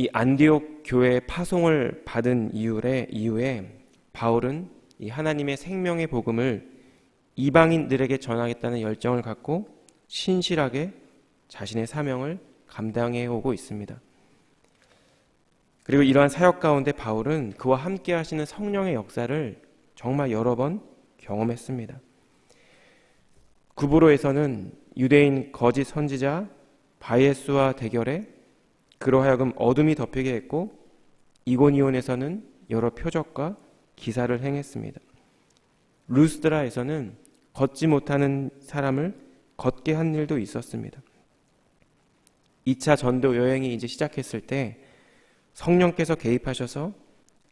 이 안디옥 교회의 파송을 받은 이후에 바울은 이 하나님의 생명의 복음을 이방인들에게 전하겠다는 열정을 갖고 신실하게 자신의 사명을 감당해 오고 있습니다. 그리고 이러한 사역 가운데 바울은 그와 함께 하시는 성령의 역사를 정말 여러 번 경험했습니다. 구브로에서는 유대인 거짓 선지자 바예스와 대결에 그로 하여금 어둠이 덮이게 했고, 이고니온에서는 여러 표적과 기사를 행했습니다. 루스드라에서는 걷지 못하는 사람을 걷게 한 일도 있었습니다. 2차 전도 여행이 이제 시작했을 때 성령께서 개입하셔서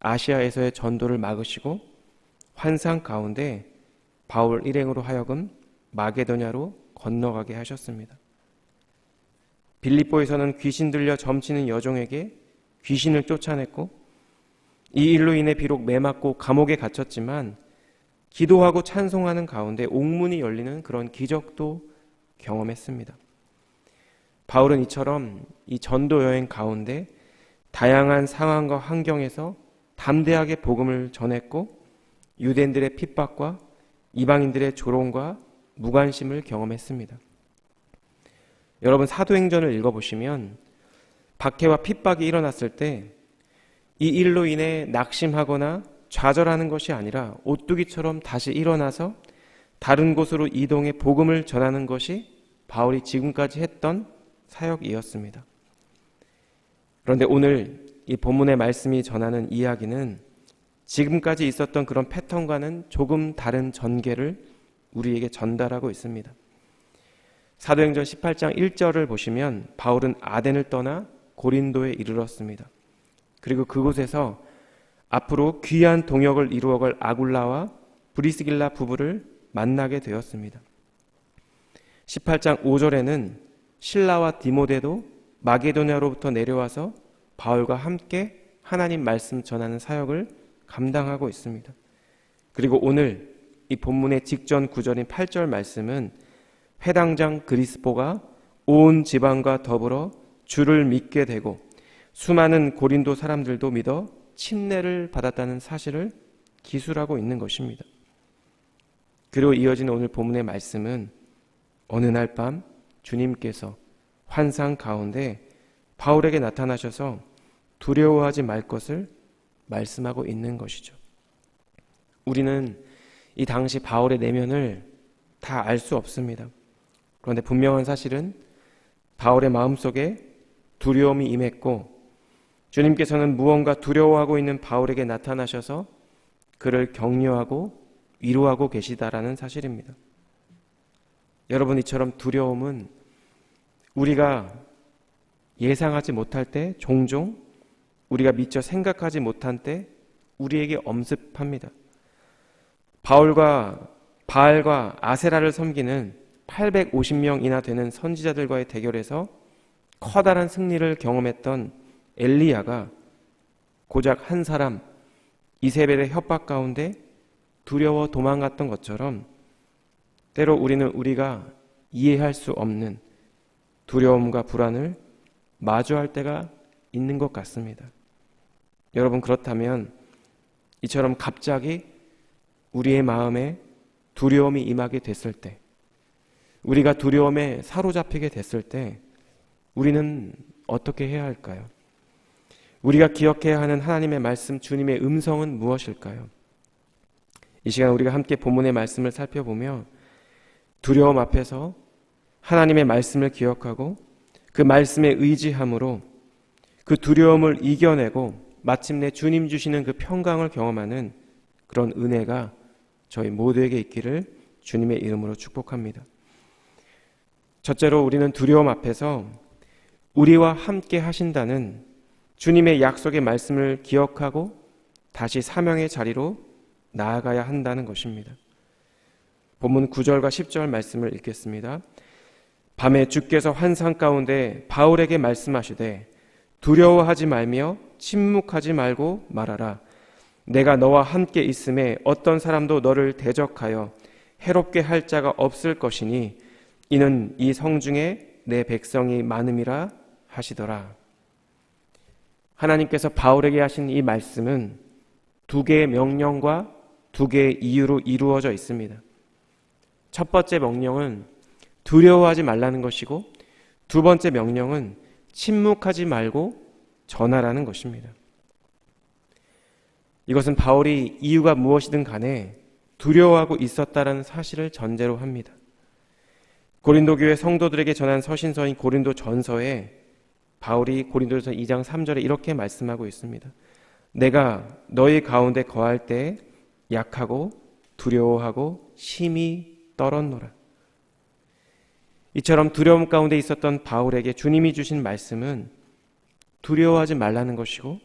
아시아에서의 전도를 막으시고 환상 가운데 바울 일행으로 하여금 마게도냐로 건너가게 하셨습니다. 빌립보에서는 귀신 들려 점치는 여종에게 귀신을 쫓아냈고, 이 일로 인해 비록 매맞고 감옥에 갇혔지만 기도하고 찬송하는 가운데 옥문이 열리는 그런 기적도 경험했습니다. 바울은 이처럼 이 전도 여행 가운데 다양한 상황과 환경에서 담대하게 복음을 전했고, 유대인들의 핍박과 이방인들의 조롱과 무관심을 경험했습니다. 여러분, 사도행전을 읽어보시면 박해와 핍박이 일어났을 때 이 일로 인해 낙심하거나 좌절하는 것이 아니라 오뚜기처럼 다시 일어나서 다른 곳으로 이동해 복음을 전하는 것이 바울이 지금까지 했던 사역이었습니다. 그런데 오늘 이 본문의 말씀이 전하는 이야기는 지금까지 있었던 그런 패턴과는 조금 다른 전개를 우리에게 전달하고 있습니다. 사도행전 18장 1절을 보시면 바울은 아덴을 떠나 고린도에 이르렀습니다. 그리고 그곳에서 앞으로 귀한 동역을 이루어갈 아굴라와 브리스길라 부부를 만나게 되었습니다. 18장 5절에는 실라와 디모데도 마게도냐로부터 내려와서 바울과 함께 하나님 말씀 전하는 사역을 감당하고 있습니다. 그리고 오늘 이 본문의 직전 구절인 8절 말씀은 회당장 그리스포가 온 지방과 더불어 주를 믿게 되고 수많은 고린도 사람들도 믿어 침례를 받았다는 사실을 기술하고 있는 것입니다. 그리고 이어진 오늘 본문의 말씀은 어느 날 밤 주님께서 환상 가운데 바울에게 나타나셔서 두려워하지 말 것을 말씀하고 있는 것이죠. 우리는 이 당시 바울의 내면을 다 알 수 없습니다. 그런데 분명한 사실은 바울의 마음속에 두려움이 임했고, 주님께서는 무언가 두려워하고 있는 바울에게 나타나셔서 그를 격려하고 위로하고 계시다라는 사실입니다. 여러분, 이처럼 두려움은 우리가 예상하지 못할 때, 종종 우리가 미처 생각하지 못한 때 우리에게 엄습합니다. 바알과 아세라를 섬기는 850명이나 되는 선지자들과의 대결에서 커다란 승리를 경험했던 엘리야가 고작 한 사람 이세벨의 협박 가운데 두려워 도망갔던 것처럼 때로 우리는 우리가 이해할 수 없는 두려움과 불안을 마주할 때가 있는 것 같습니다. 여러분, 그렇다면 이처럼 갑자기 우리의 마음에 두려움이 임하게 됐을 때, 우리가 두려움에 사로잡히게 됐을 때 우리는 어떻게 해야 할까요? 우리가 기억해야 하는 하나님의 말씀, 주님의 음성은 무엇일까요? 이 시간 우리가 함께 본문의 말씀을 살펴보며 두려움 앞에서 하나님의 말씀을 기억하고 그 말씀에 의지함으로 그 두려움을 이겨내고 마침내 주님 주시는 그 평강을 경험하는 그런 은혜가 저희 모두에게 있기를 주님의 이름으로 축복합니다. 첫째로, 우리는 두려움 앞에서 우리와 함께 하신다는 주님의 약속의 말씀을 기억하고 다시 사명의 자리로 나아가야 한다는 것입니다. 본문 9절과 10절 말씀을 읽겠습니다. 밤에 주께서 환상 가운데 바울에게 말씀하시되 두려워하지 말며 침묵하지 말고 말하라. 내가 너와 함께 있음에 어떤 사람도 너를 대적하여 해롭게 할 자가 없을 것이니 이는 이 성중에 내 백성이 많음이라 하시더라. 하나님께서 바울에게 하신 이 말씀은 두 개의 명령과 두 개의 이유로 이루어져 있습니다. 첫 번째 명령은 두려워하지 말라는 것이고, 두 번째 명령은 침묵하지 말고 전하라는 것입니다. 이것은 바울이 이유가 무엇이든 간에 두려워하고 있었다라는 사실을 전제로 합니다. 고린도 교회 성도들에게 전한 서신서인 고린도 전서에 바울이 고린도전서 2장 3절에 이렇게 말씀하고 있습니다. 내가 너희 가운데 거할 때 약하고 두려워하고 심히 떨었노라. 이처럼 두려움 가운데 있었던 바울에게 주님이 주신 말씀은 두려워하지 말라는 것이고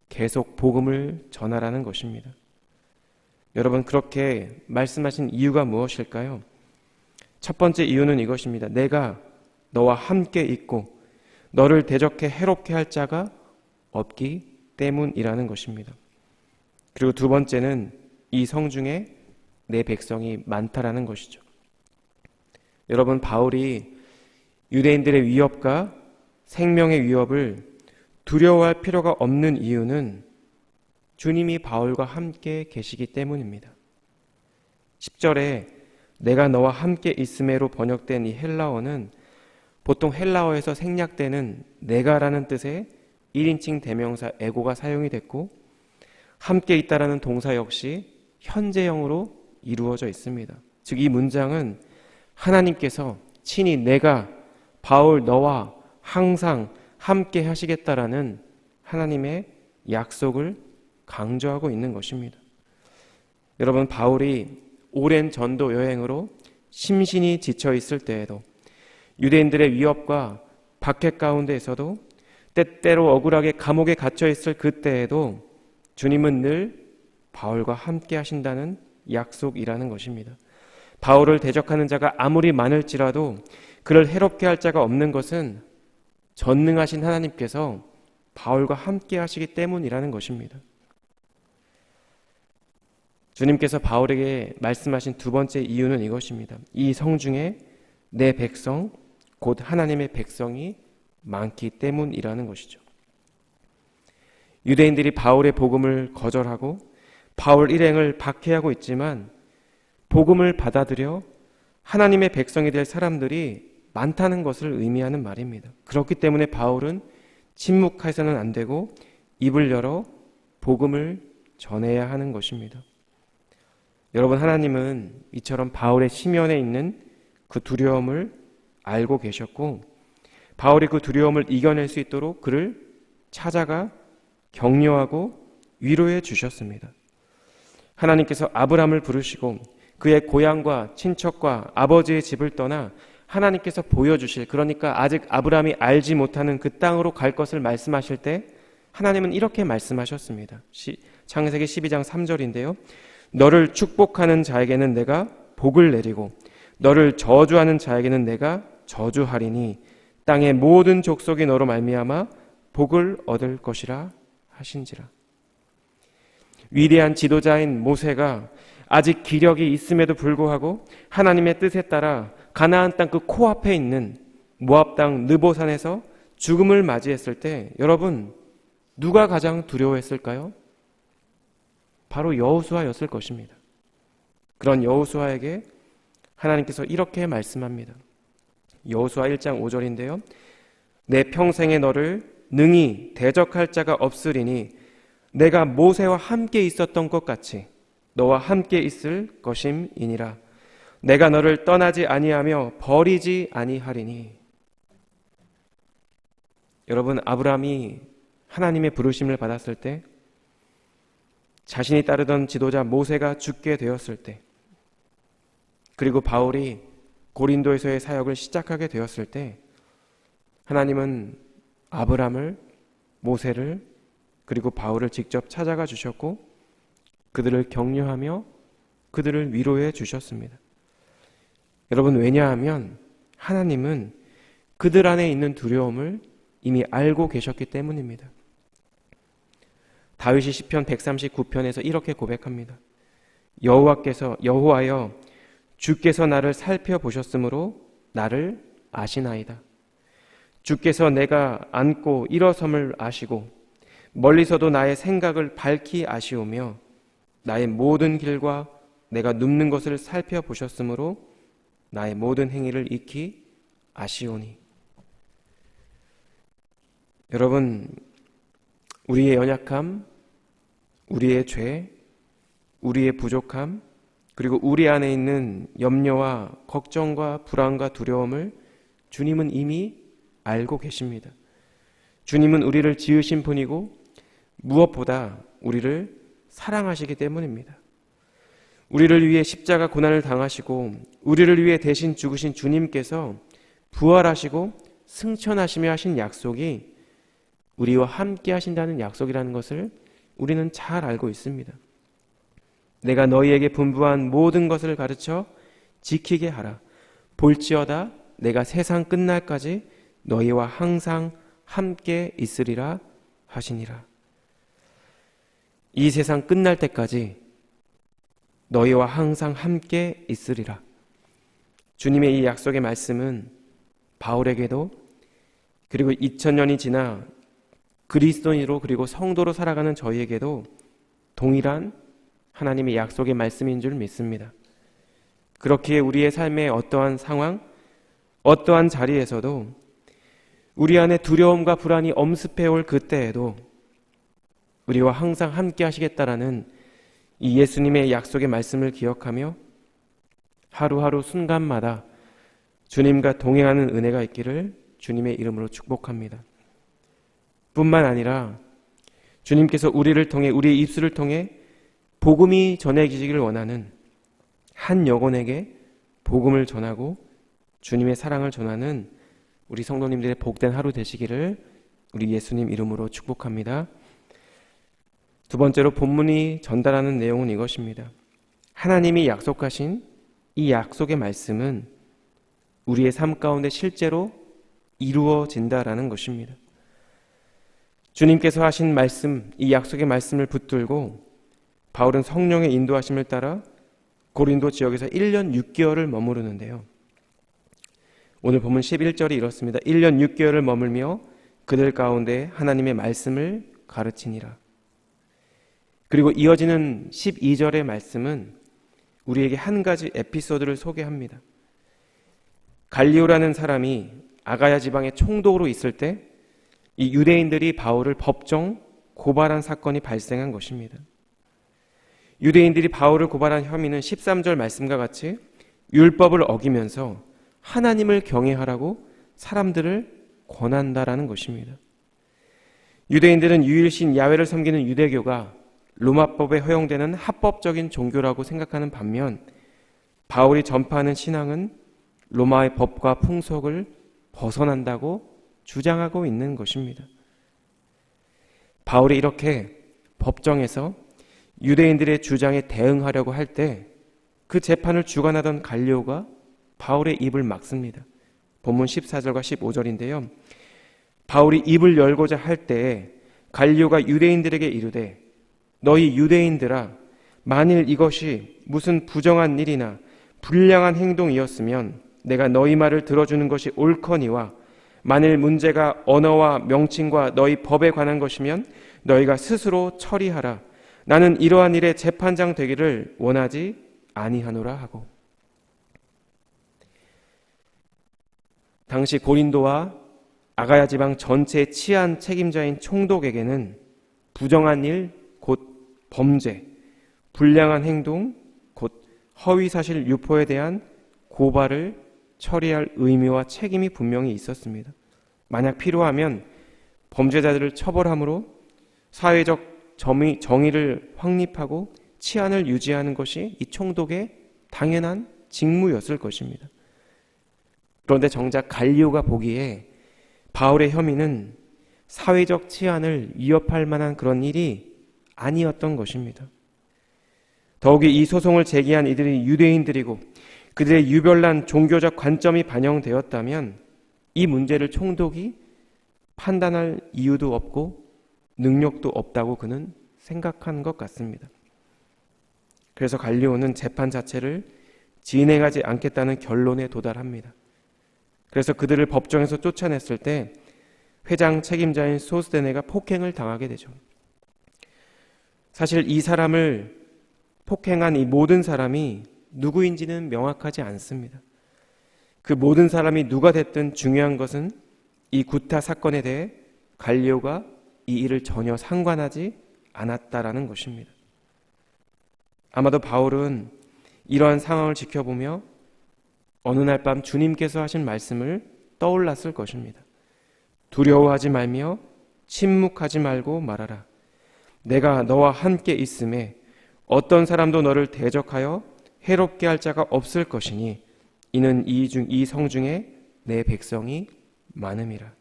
계속 복음을 전하라는 것입니다. 여러분, 그렇게 말씀하신 이유가 무엇일까요? 첫 번째 이유는 이것입니다. 내가 너와 함께 있고 너를 대적해 해롭게 할 자가 없기 때문이라는 것입니다. 그리고 두 번째는 이 성중에 내 백성이 많다라는 것이죠. 여러분, 바울이 유대인들의 위협과 생명의 위협을 두려워할 필요가 없는 이유는 주님이 바울과 함께 계시기 때문입니다. 10절에 내가 너와 함께 있음에로 번역된 이 헬라어는 보통 헬라어에서 생략되는 내가라는 뜻의 1인칭 대명사 에고가 사용이 됐고, 함께 있다라는 동사 역시 현재형으로 이루어져 있습니다. 즉, 이 문장은 하나님께서 친히 내가 바울 너와 항상 함께 하시겠다라는 하나님의 약속을 강조하고 있는 것입니다. 여러분, 바울이 오랜 전도 여행으로 심신이 지쳐 있을 때에도, 유대인들의 위협과 박해 가운데에서도, 때때로 억울하게 감옥에 갇혀 있을 그때에도 주님은 늘 바울과 함께 하신다는 약속이라는 것입니다. 바울을 대적하는 자가 아무리 많을지라도 그를 해롭게 할 자가 없는 것은 전능하신 하나님께서 바울과 함께 하시기 때문이라는 것입니다. 주님께서 바울에게 말씀하신 두 번째 이유는 이것입니다. 이 성중에 내 백성, 곧 하나님의 백성이 많기 때문이라는 것이죠. 유대인들이 바울의 복음을 거절하고 바울 일행을 박해하고 있지만 복음을 받아들여 하나님의 백성이 될 사람들이 많다는 것을 의미하는 말입니다. 그렇기 때문에 바울은 침묵해서는 안 되고 입을 열어 복음을 전해야 하는 것입니다. 여러분, 하나님은 이처럼 바울의 심연에 있는 그 두려움을 알고 계셨고, 바울이 그 두려움을 이겨낼 수 있도록 그를 찾아가 격려하고 위로해 주셨습니다. 하나님께서 아브람을 부르시고 그의 고향과 친척과 아버지의 집을 떠나 하나님께서 보여주실, 그러니까 아직 아브람이 알지 못하는 그 땅으로 갈 것을 말씀하실 때 하나님은 이렇게 말씀하셨습니다. 창세기 12장 3절인데요. 너를 축복하는 자에게는 내가 복을 내리고 너를 저주하는 자에게는 내가 저주하리니 땅의 모든 족속이 너로 말미암아 복을 얻을 것이라 하신지라. 위대한 지도자인 모세가 아직 기력이 있음에도 불구하고 하나님의 뜻에 따라 가나안 땅 그 코앞에 있는 모압 땅 느보산에서 죽음을 맞이했을 때, 여러분, 누가 가장 두려워했을까요? 바로 여호수아였을 것입니다. 그런 여호수아에게 하나님께서 이렇게 말씀합니다. 여호수아 1장 5절인데요. 내 평생에 너를 능히 대적할 자가 없으리니 내가 모세와 함께 있었던 것 같이 너와 함께 있을 것임이니라. 내가 너를 떠나지 아니하며 버리지 아니하리니. 여러분, 아브라함이 하나님의 부르심을 받았을 때, 자신이 따르던 지도자 모세가 죽게 되었을 때, 그리고 바울이 고린도에서의 사역을 시작하게 되었을 때, 하나님은 아브라함을, 모세를, 그리고 바울을 직접 찾아가 주셨고 그들을 격려하며 그들을 위로해 주셨습니다. 여러분, 왜냐하면 하나님은 그들 안에 있는 두려움을 이미 알고 계셨기 때문입니다. 다윗이 시편 139편에서 이렇게 고백합니다. 여호와여 주께서 나를 살펴보셨으므로 나를 아시나이다. 주께서 내가 앉고 일어섬을 아시고 멀리서도 나의 생각을 밝히 아시오며 나의 모든 길과 내가 눕는 것을 살펴보셨으므로 나의 모든 행위를 익히 아시오니. 여러분, 우리의 연약함, 우리의 죄, 우리의 부족함, 그리고 우리 안에 있는 염려와 걱정과 불안과 두려움을 주님은 이미 알고 계십니다. 주님은 우리를 지으신 분이고 무엇보다 우리를 사랑하시기 때문입니다. 우리를 위해 십자가 고난을 당하시고 우리를 위해 대신 죽으신 주님께서 부활하시고 승천하시며 하신 약속이 우리와 함께 하신다는 약속이라는 것을 우리는 잘 알고 있습니다. 내가 너희에게 분부한 모든 것을 가르쳐 지키게 하라. 볼지어다 내가 세상 끝날까지 너희와 항상 함께 있으리라 하시니라. 이 세상 끝날 때까지 너희와 항상 함께 있으리라. 주님의 이 약속의 말씀은 바울에게도 그리고 2000년이 지나 그리스도인으로 그리고 성도로 살아가는 저희에게도 동일한 하나님의 약속의 말씀인 줄 믿습니다. 그렇기에 우리의 삶의 어떠한 상황, 어떠한 자리에서도 우리 안에 두려움과 불안이 엄습해올 그때에도 우리와 항상 함께 하시겠다라는 이 예수님의 약속의 말씀을 기억하며 하루하루 순간마다 주님과 동행하는 은혜가 있기를 주님의 이름으로 축복합니다. 뿐만 아니라 주님께서 우리를 통해, 우리의 입술을 통해 복음이 전해지기를 원하는 한 영혼에게 복음을 전하고 주님의 사랑을 전하는 우리 성도님들의 복된 하루 되시기를 우리 예수님 이름으로 축복합니다. 두 번째로 본문이 전달하는 내용은 이것입니다. 하나님이 약속하신 이 약속의 말씀은 우리의 삶 가운데 실제로 이루어진다라는 것입니다. 주님께서 하신 말씀, 이 약속의 말씀을 붙들고 바울은 성령의 인도하심을 따라 고린도 지역에서 1년 6개월을 머무르는데요. 오늘 본문 11절이 이렇습니다. 1년 6개월을 머물며 그들 가운데 하나님의 말씀을 가르치니라. 그리고 이어지는 12절의 말씀은 우리에게 한 가지 에피소드를 소개합니다. 갈리오라는 사람이 아가야 지방의 총독으로 있을 때 이 유대인들이 바울을 법정 고발한 사건이 발생한 것입니다. 유대인들이 바울을 고발한 혐의는 13절 말씀과 같이 율법을 어기면서 하나님을 경외하라고 사람들을 권한다라는 것입니다. 유대인들은 유일신 야훼를 섬기는 유대교가 로마법에 허용되는 합법적인 종교라고 생각하는 반면 바울이 전파하는 신앙은 로마의 법과 풍속을 벗어난다고 주장하고 있는 것입니다. 바울이 이렇게 법정에서 유대인들의 주장에 대응하려고 할 때 그 재판을 주관하던 갈리오가 바울의 입을 막습니다. 본문 14절과 15절인데요. 바울이 입을 열고자 할 때에 갈리오가 유대인들에게 이르되 너희 유대인들아 만일 이것이 무슨 부정한 일이나 불량한 행동이었으면 내가 너희 말을 들어주는 것이 옳거니와 만일 문제가 언어와 명칭과 너희 법에 관한 것이면 너희가 스스로 처리하라. 나는 이러한 일에 재판장 되기를 원하지 아니하노라 하고. 당시 고린도와 아가야 지방 전체의 치안 책임자인 총독에게는 부정한 일, 곧 범죄, 불량한 행동, 곧 허위사실 유포에 대한 고발을 처리할 의무와 책임이 분명히 있었습니다. 만약 필요하면 범죄자들을 처벌함으로 사회적 정의를 확립하고 치안을 유지하는 것이 이 총독의 당연한 직무였을 것입니다. 그런데 정작 갈리오가 보기에 바울의 혐의는 사회적 치안을 위협할 만한 그런 일이 아니었던 것입니다. 더욱이 이 소송을 제기한 이들이 유대인들이고 그들의 유별난 종교적 관점이 반영되었다면 이 문제를 총독이 판단할 이유도 없고 능력도 없다고 그는 생각한 것 같습니다. 그래서 갈리오는 재판 자체를 진행하지 않겠다는 결론에 도달합니다. 그래서 그들을 법정에서 쫓아냈을 때 회장 책임자인 소스데네가 폭행을 당하게 되죠. 사실 이 사람을 폭행한 이 모든 사람이 누구인지는 명확하지 않습니다. 그 모든 사람이 누가 됐든 중요한 것은 이 구타 사건에 대해 갈리오가 이 일을 전혀 상관하지 않았다라는 것입니다. 아마도 바울은 이러한 상황을 지켜보며 어느 날 밤 주님께서 하신 말씀을 떠올랐을 것입니다. 두려워하지 말며 침묵하지 말고 말하라. 내가 너와 함께 있음에 어떤 사람도 너를 대적하여 해롭게 할 자가 없을 것이니 이는 이 성 중에 내 백성이 많음이라.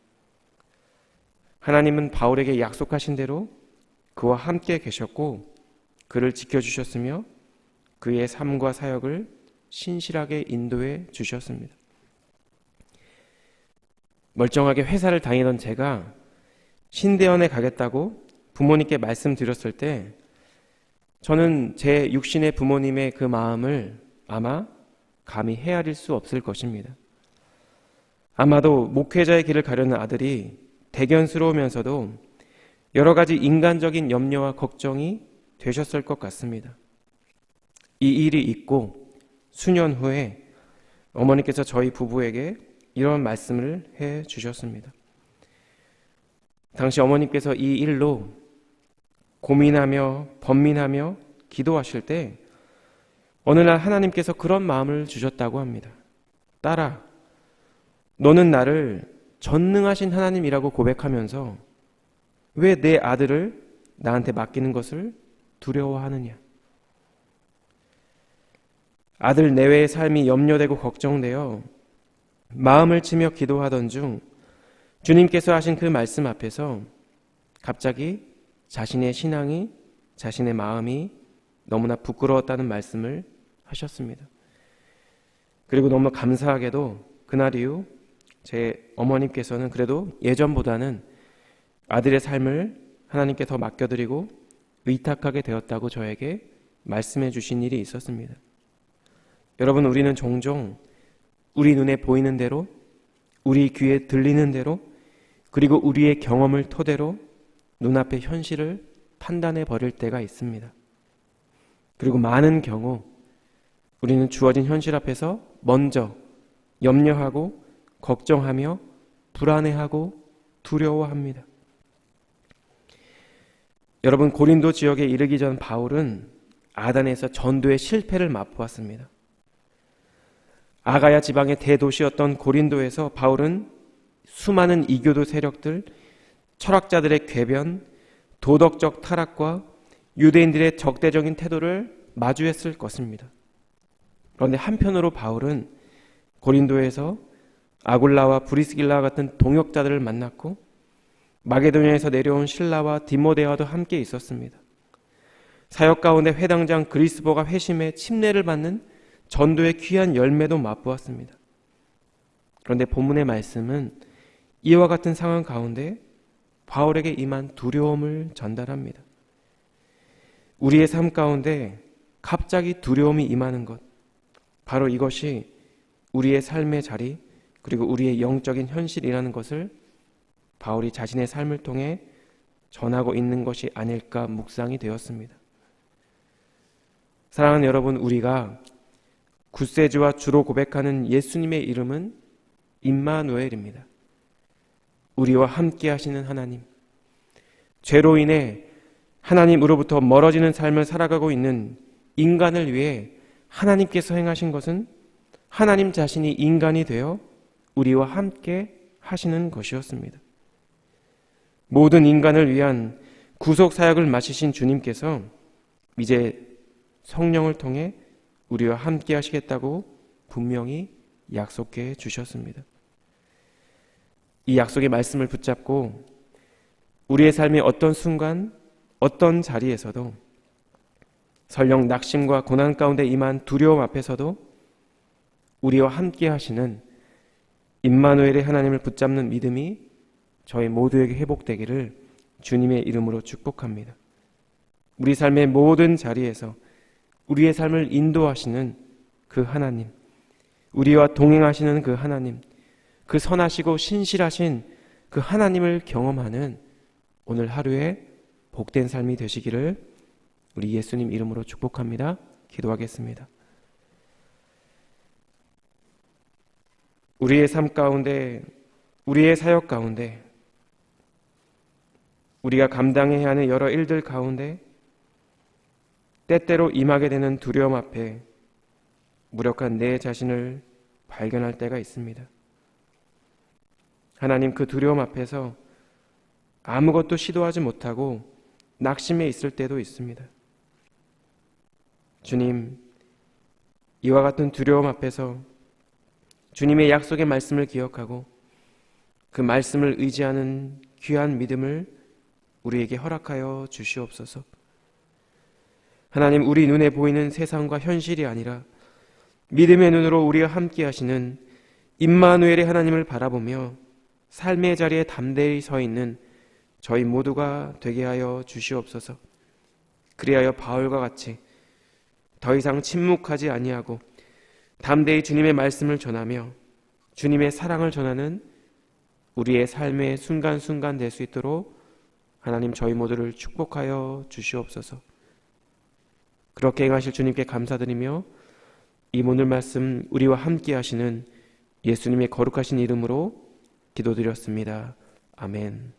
하나님은 바울에게 약속하신 대로 그와 함께 계셨고 그를 지켜주셨으며 그의 삶과 사역을 신실하게 인도해 주셨습니다. 멀쩡하게 회사를 다니던 제가 신대원에 가겠다고 부모님께 말씀드렸을 때 저는 제 육신의 부모님의 그 마음을 아마 감히 헤아릴 수 없을 것입니다. 아마도 목회자의 길을 가려는 아들이 대견스러우면서도 여러 가지 인간적인 염려와 걱정이 되셨을 것 같습니다. 이 일이 있고 수년 후에 어머니께서 저희 부부에게 이런 말씀을 해 주셨습니다. 당시 어머니께서 이 일로 고민하며 번민하며 기도하실 때 어느 날 하나님께서 그런 마음을 주셨다고 합니다. 딸아, 너는 나를 전능하신 하나님이라고 고백하면서 왜 내 아들을 나한테 맡기는 것을 두려워하느냐? 아들 내외의 삶이 염려되고 걱정되어 마음을 치며 기도하던 중 주님께서 하신 그 말씀 앞에서 갑자기 자신의 신앙이, 자신의 마음이 너무나 부끄러웠다는 말씀을 하셨습니다. 그리고 너무 감사하게도 그날 이후 제 어머님께서는 그래도 예전보다는 아들의 삶을 하나님께 더 맡겨드리고 의탁하게 되었다고 저에게 말씀해 주신 일이 있었습니다. 여러분, 우리는 종종 우리 눈에 보이는 대로, 우리 귀에 들리는 대로, 그리고 우리의 경험을 토대로 눈앞의 현실을 판단해 버릴 때가 있습니다. 그리고 많은 경우 우리는 주어진 현실 앞에서 먼저 염려하고 걱정하며 불안해하고 두려워합니다. 여러분, 고린도 지역에 이르기 전 바울은 아단에서 전도의 실패를 맛보았습니다. 아가야 지방의 대도시였던 고린도에서 바울은 수많은 이교도 세력들, 철학자들의 궤변, 도덕적 타락과 유대인들의 적대적인 태도를 마주했을 것입니다. 그런데 한편으로 바울은 고린도에서 아굴라와 브리스길라와 같은 동역자들을 만났고 마게도냐에서 내려온 실라와 디모데와도 함께 있었습니다. 사역 가운데 회당장 그리스보가 회심해 침례를 받는 전도의 귀한 열매도 맛보았습니다. 그런데 본문의 말씀은 이와 같은 상황 가운데 바울에게 임한 두려움을 전달합니다. 우리의 삶 가운데 갑자기 두려움이 임하는 것, 바로 이것이 우리의 삶의 자리, 그리고 우리의 영적인 현실이라는 것을 바울이 자신의 삶을 통해 전하고 있는 것이 아닐까 묵상이 되었습니다. 사랑하는 여러분, 우리가 구세주와 주로 고백하는 예수님의 이름은 임마누엘입니다. 우리와 함께 하시는 하나님. 죄로 인해 하나님으로부터 멀어지는 삶을 살아가고 있는 인간을 위해 하나님께서 행하신 것은 하나님 자신이 인간이 되어 우리와 함께 하시는 것이었습니다. 모든 인간을 위한 구속 사역을 마치신 주님께서 이제 성령을 통해 우리와 함께 하시겠다고 분명히 약속해 주셨습니다. 이 약속의 말씀을 붙잡고 우리의 삶의 어떤 순간, 어떤 자리에서도 설령 낙심과 고난 가운데 임한 두려움 앞에서도 우리와 함께 하시는 임마누엘의 하나님을 붙잡는 믿음이 저희 모두에게 회복되기를 주님의 이름으로 축복합니다. 우리 삶의 모든 자리에서 우리의 삶을 인도하시는 그 하나님, 우리와 동행하시는 그 하나님, 그 선하시고 신실하신 그 하나님을 경험하는 오늘 하루에 복된 삶이 되시기를 우리 예수님 이름으로 축복합니다. 기도하겠습니다. 우리의 삶 가운데, 우리의 사역 가운데, 우리가 감당해야 하는 여러 일들 가운데 때때로 임하게 되는 두려움 앞에 무력한 내 자신을 발견할 때가 있습니다. 하나님, 그 두려움 앞에서 아무것도 시도하지 못하고 낙심해 있을 때도 있습니다. 주님, 이와 같은 두려움 앞에서 주님의 약속의 말씀을 기억하고 그 말씀을 의지하는 귀한 믿음을 우리에게 허락하여 주시옵소서. 하나님, 우리 눈에 보이는 세상과 현실이 아니라 믿음의 눈으로 우리와 함께 하시는 임마누엘의 하나님을 바라보며 삶의 자리에 담대히 서 있는 저희 모두가 되게 하여 주시옵소서. 그리하여 바울과 같이 더 이상 침묵하지 아니하고 담대히 주님의 말씀을 전하며 주님의 사랑을 전하는 우리의 삶의 순간순간 될 수 있도록 하나님 저희 모두를 축복하여 주시옵소서. 그렇게 행하실 주님께 감사드리며 이 오늘 말씀 우리와 함께 하시는 예수님의 거룩하신 이름으로 기도드렸습니다. 아멘.